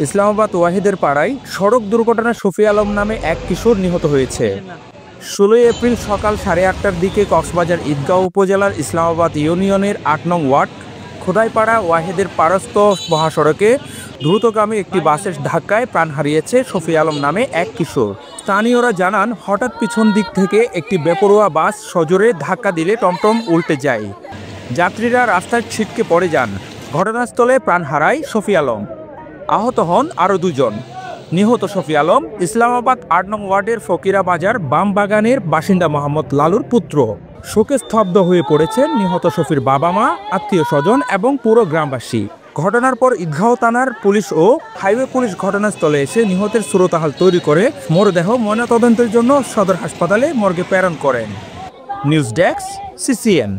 ইসলামাবাদ ওয়াহিদের পাড়ায় সড়ক দুর্ঘটনায় শফি আলম নামে এক কিশোর নিহত হয়েছে। 16 এপ্রিল সকাল 8:30টার দিকে কক্সবাজার ঈদগাঁও উপজেলার ইসলামাবাদ ইউনিয়নের 8 নং ওয়ার্ড খোদাইপাড়া ওয়াহিদের পারস্থ মহাসড়কে দ্রুতগামী একটি বাসের ধাক্কায় প্রাণ হারিয়েছে শফি আলম নামে এক কিশোর। স্থানীয়রা জানান, হঠাৎ পিছন দিক থেকে একটি বেপরোয়া বাস সজোরে ধাক্কা দিলে টমটম উল্টে যায়। যাত্রীরা রাস্তায় ছিটকে পড়ে যান। ঘটনাস্থলে প্রাণ হারায় শফি আলম। আহত হন আরও 2 জন। নিহত শফি আলম ইসলামাবাদ 8 নং ওয়ার্ডের ফকিরা বাজার বাম বাগানের বাসিন্দা মোহাম্মদ লালুর পুত্র। শোকে স্তব্ধ হয়ে পড়েছেন নিহত শফির বাবা মা, আত্মীয় স্বজন এবং পুরো গ্রামবাসী। ঘটনার পর ঈদগাঁও থানার পুলিশ ও হাইওয়ে পুলিশ ঘটনাস্থলে এসে নিহতের সুরতাহাল তৈরি করে মরদেহ ময়নাতদন্তের জন্য সদর হাসপাতালে মর্গে প্রেরণ করেন। News desk, CCN.